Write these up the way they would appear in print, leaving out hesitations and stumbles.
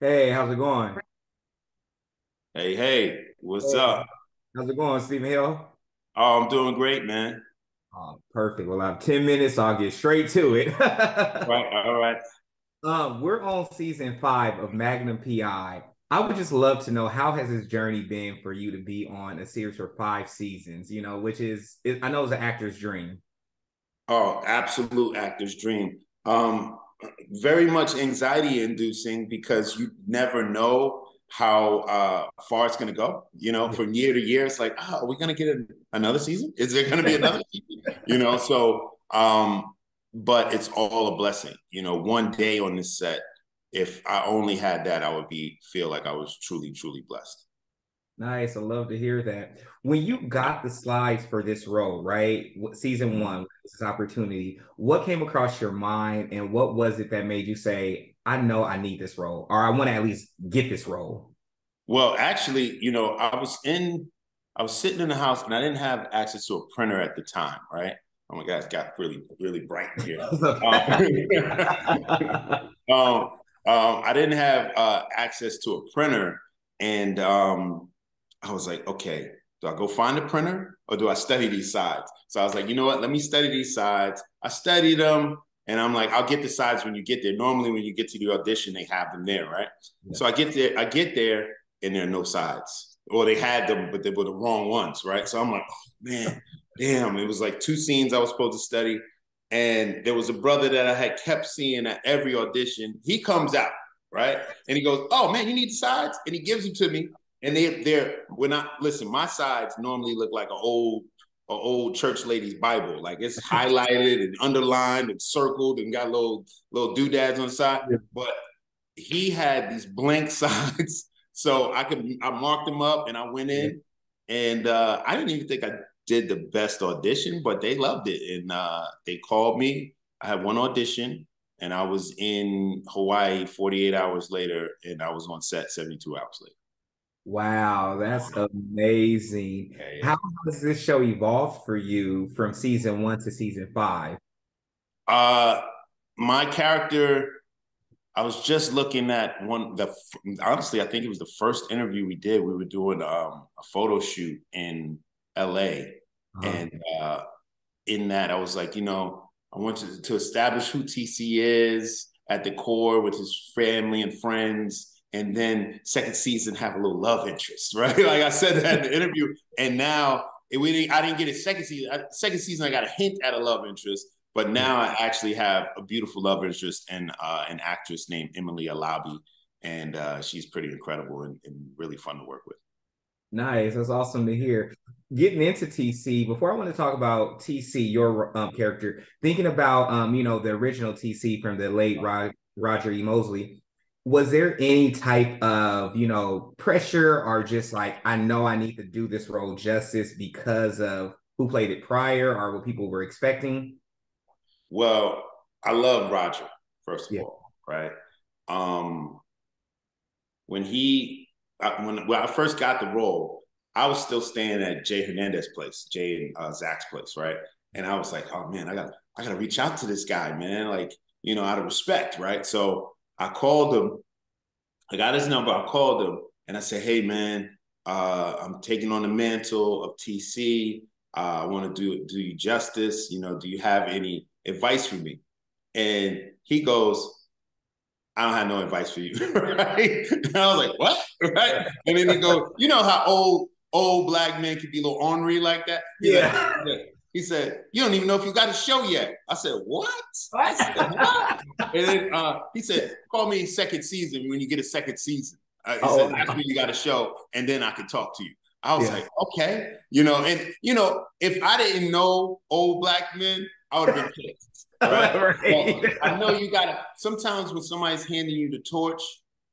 Hey, how's it going? Hey, hey, what's Hey, up? how's it going, Stephen Hill? Oh, I'm doing great, man. Oh, perfect. Well, I have 10 minutes, so I'll get straight to it. Right, all right. We're on season 5 of Magnum PI. I would just love to know how has this journey been for you to be on a series for 5 seasons, which I know it's an actor's dream. Oh, absolute actor's dream. Very much anxiety inducing because you never know how far it's going to go. From year to year, it's like, oh, are we going to get another season? Is there going to be another season? But it's all a blessing. One day on this set, if I only had that, I would feel like I was truly, truly blessed. Nice. I love to hear that. When you got the slides for this role, right? Season one, this opportunity, what came across your mind and what was it that made you say, I know I need this role, or I want to at least get this role? Well, actually, I was sitting in the house and I didn't have access to a printer at the time, right? Oh my God, it's got really, really bright in here. Okay. Um, I didn't have access to a printer, and I was like, okay, do I go find a printer or do I study these sides? So I was like, you know what? Let me study these sides. I studied them, and I'm like, I'll get the sides when you get there. Normally, when you get to the audition, they have them there, right? Yeah. So I get there, and there are no sides, or they had them, but they were the wrong ones, right? So I'm like, oh man, damn! It was like 2 scenes I was supposed to study, and there was a brother that I had kept seeing at every audition. He comes out, right? And he goes, oh man, you need the sides? And he gives them to me. And they're we're not listen, my sides normally look like an old church lady's Bible. Like it's highlighted and underlined and circled and got little doodads on the side. But he had these blank sides. So I marked them up and I went Yeah. in, and I didn't even think I did the best audition, but they loved it. And they called me. I had one audition, and I was in Hawaii 48 hours later, and I was on set 72 hours later. Wow, that's amazing. Yeah, How yeah. has this show evolved for you from season one to season five? Uh, my character, I was just looking at honestly, I think it was the first interview we did. We were doing a photo shoot in LA. Uh-huh. And in that, I was like, I want to establish who TC is at the core with his family and friends. And then second season, have a little love interest, right? Like I said that in the interview. And now I didn't get a second season. Second season, I got a hint at a love interest. But now I actually have a beautiful love interest and an actress named Emily Alabi, and she's pretty incredible and really fun to work with. Nice. That's awesome to hear. Getting into TC, before I want to talk about TC, your character, thinking about the original TC from the late Roger E. Mosley, was there any type of, pressure or just like, I know I need to do this role justice because of who played it prior or what people were expecting? Well, I love Roger, first of Yeah. all, right? Um, when he when I first got the role, I was still staying at Jay Hernandez place, Jay and Zach's place, right? And I was like, oh man, I gotta reach out to this guy, man, like out of respect, right? So I called him. I got his number. I called him and I said, hey man, I'm taking on the mantle of TC. I want to do you justice. Do you have any advice for me? And he goes, I don't have no advice for you. Right? And I was like, what? Right? And then he goes, you know how old black men can be a little ornery like that? He's like, Yeah. you don't even know if you got a show yet. I said, what? I said, what? And then he said, call me second season when you get a second season. He Oh, said, that's when you got a show, and then I can talk to you. I was yeah. like, okay. And if I didn't know old black men, I would have been pissed, right? But I know Right. you gotta. Sometimes when somebody's handing you the torch,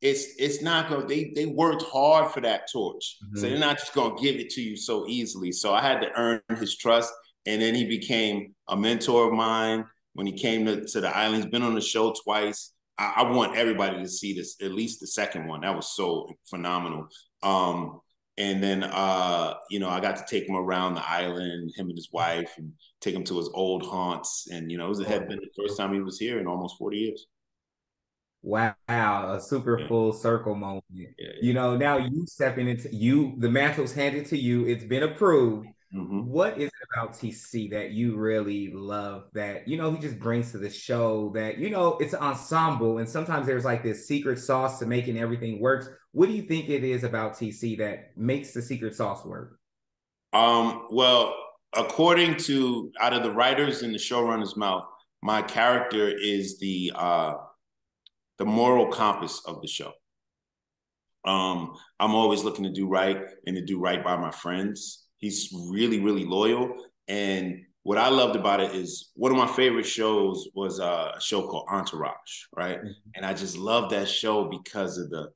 it's not gonna. They worked hard for that torch, so they're Mhm. not just gonna give it to you so easily. So I had to earn his trust, and then he became a mentor of mine when he came to the island. He's been on the show twice. I want everybody to see this, at least the second one. That was so phenomenal. And then I got to take him around the island, him and his wife, and take him to his old haunts. And it had been the first time he was here in almost 40 years. Wow, a super Yeah, full circle moment. yeah, You know, now you stepping into you, the mantle's handed to you, it's been approved. yeah. What is it about TC that you really love that, he just brings to the show that, it's an ensemble and sometimes there's like this secret sauce to making everything works. What do you think it is about TC that makes the secret sauce work? Well, according to out of the writers and the showrunner's mouth, my character is the moral compass of the show. I'm always looking to do right and to do right by my friends. He's really, really loyal. And what I loved about it is one of my favorite shows was a show called Entourage, right? Mm-hmm. And I just love that show because of the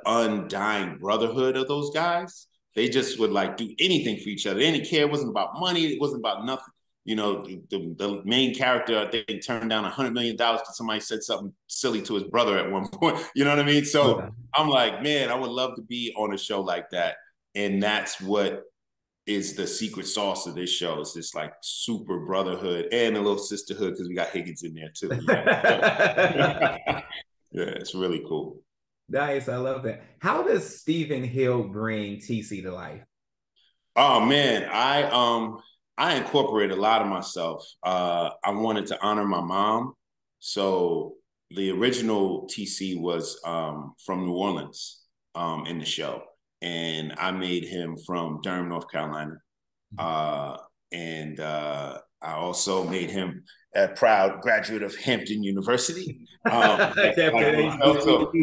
undying brotherhood of those guys. They just would like do anything for each other. They didn't care. It wasn't about money. It wasn't about nothing. You know, the main character, I think, turned down $100 million because somebody said something silly to his brother at one point. You know what I mean? So Yeah. I'm like, man, I would love to be on a show like that. And that's what is the secret sauce of this show. It's this like super brotherhood and a little sisterhood because we got Higgins in there too. You know? Yeah, it's really cool. Nice. I love that. How does Stephen Hill bring TC to life? Oh man, I incorporate a lot of myself. I wanted to honor my mom, so the original TC was from New Orleans in the show, and I made him from Durham, North Carolina, uh, and I also made him a proud graduate of Hampton University. So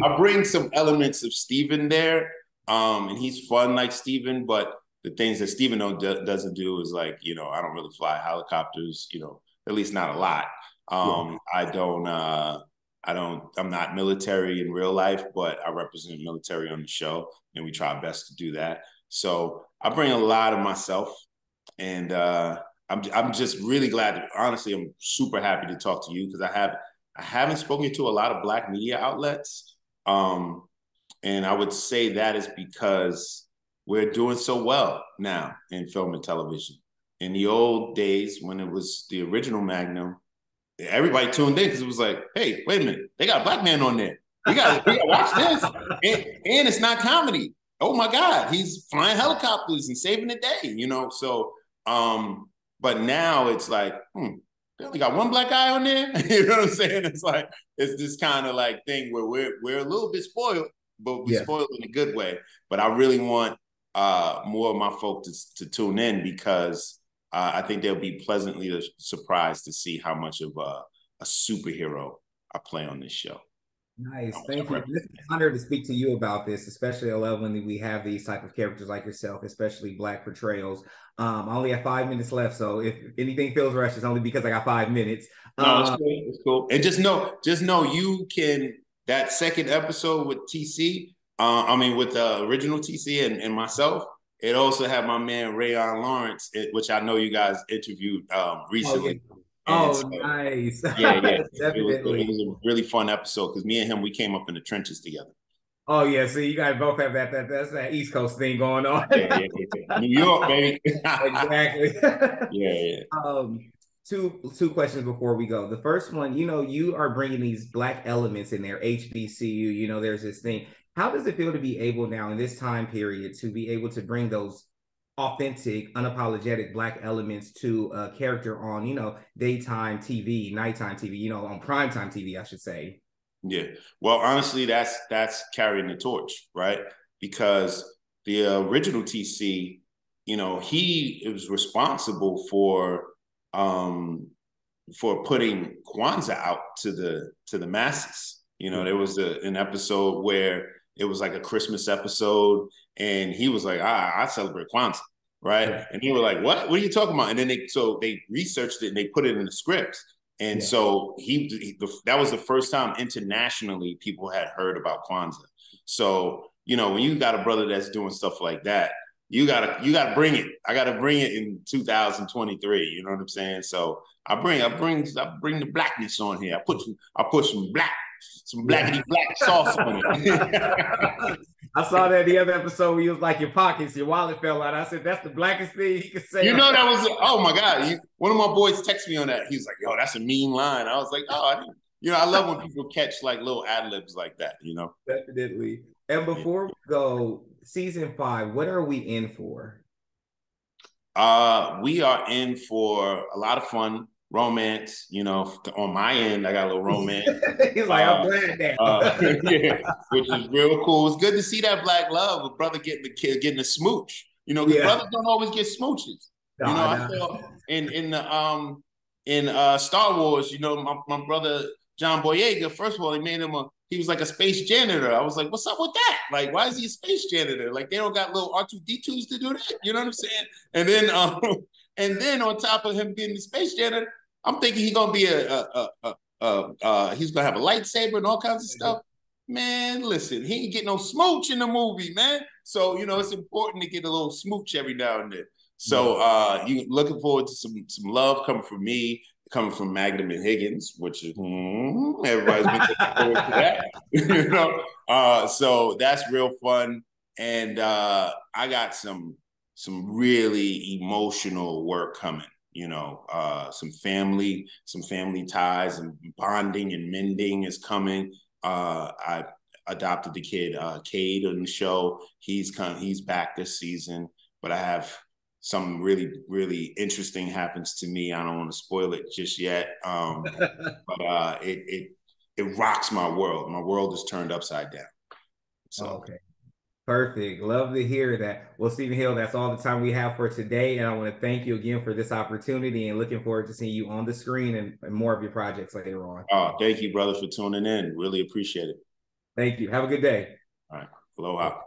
I bring some elements of Stephen there, and he's fun like Stephen, but the things that Stephen doesn't do is like, I don't really fly helicopters, at least not a lot. Yeah. I'm not military in real life, but I represent military on the show and we try our best to do that. So I bring a lot of myself and I'm just really glad that, honestly, I'm super happy to talk to you because I haven't spoken to a lot of Black media outlets. And I would say that is because we're doing so well now in film and television. In the old days, when it was the original Magnum, everybody tuned in because it was like, hey, wait a minute, they got a Black man on there. We got to watch this. And it's not comedy. Oh my God, he's flying helicopters and saving the day, So, but now it's like, they only got one Black guy on there. You know what I'm saying? It's like, it's this kind of like thing where we're a little bit spoiled, but we're spoiled in a good way. But I really want more of my folks to tune in because I think they'll be pleasantly surprised to see how much of a superhero I play on this show. Nice. Thank you. It's an honor to speak to you about this, especially I love when we have these type of characters like yourself, especially Black portrayals. I only have 5 minutes left, so if anything feels rushed, it's only because I got 5 minutes. No, it's cool. It's cool. And just know you can, that second episode with TC, with the original TC and myself, it also had my man Rayon Lawrence, which I know you guys interviewed recently. Oh, nice. Yeah. Definitely. It was a really fun episode because me and him, we came up in the trenches together. Oh, yeah. So you guys both have that's that East Coast thing going on. Yeah. New York, baby. Exactly. Yeah. Two questions before we go. The first one, you are bringing these Black elements in there, HBCU, there's this thing. How does it feel to be able now in this time period to be able to bring those authentic, unapologetic Black elements to a character on, daytime TV, nighttime TV, on primetime TV, I should say? Yeah. Well, honestly, that's carrying the torch, right? Because the original TC, he was responsible for putting Kwanzaa out to the masses. There was an episode where it was like a Christmas episode, and he was like, I celebrate Kwanzaa, right? Yeah. And they were like, what are you talking about? And then they researched it and they put it in the script. And so that was the first time internationally people had heard about Kwanzaa. So, when you got a brother that's doing stuff like that, you gotta bring it. I gotta bring it in 2023. You know what I'm saying? So I bring the Blackness on here. I put some blackity black sauce on it. I saw that the other episode where you was like, your wallet fell out. I said, that's the blackest thing he could say. That was, oh my God. One of my boys texted me on that. He was like, yo, that's a mean line. I was like, oh, You know, I love when people catch like little ad libs like that. You know, Definitely. And yeah. before we go, season 5, what are we in for? We are in for a lot of fun, romance. You know, on my end, I got a little romance. He's like, I'm glad now. Yeah, which is real cool. It's good to see that black love, a brother getting the kid getting a smooch. You know, because Yeah. brothers don't always get smooches. You know, Nah, I nah. saw in Star Wars. You know, my brother John Boyega. First of all, he was like a space janitor. I was like, what's up with that? Like, why is he a space janitor? Like, they don't got little R2D2s to do that. You know what I'm saying? And then and then on top of him being the space janitor, I'm thinking he's gonna be he's gonna have a lightsaber and all kinds of stuff. Man, listen, he ain't get no smooch in the movie, man. So you know it's important to get a little smooch every now and then. So you looking forward to some love coming from me, coming from Magnum and Higgins, which is everybody's been looking forward to that. You know, so that's real fun, and I got some really emotional work coming. You know, some family ties and bonding and mending is coming. I adopted the kid Cade on the show. He's back this season, but I have something really interesting happens to me. I don't want to spoil it just yet, but it rocks my world. My world is turned upside down. So. Okay. Perfect. Love to hear that. Well, Stephen Hill, that's all the time we have for today. And I want to thank you again for this opportunity and looking forward to seeing you on the screen and more of your projects later on. Thank you, brother, for tuning in. Really appreciate it. Thank you. Have a good day. All right. Aloha.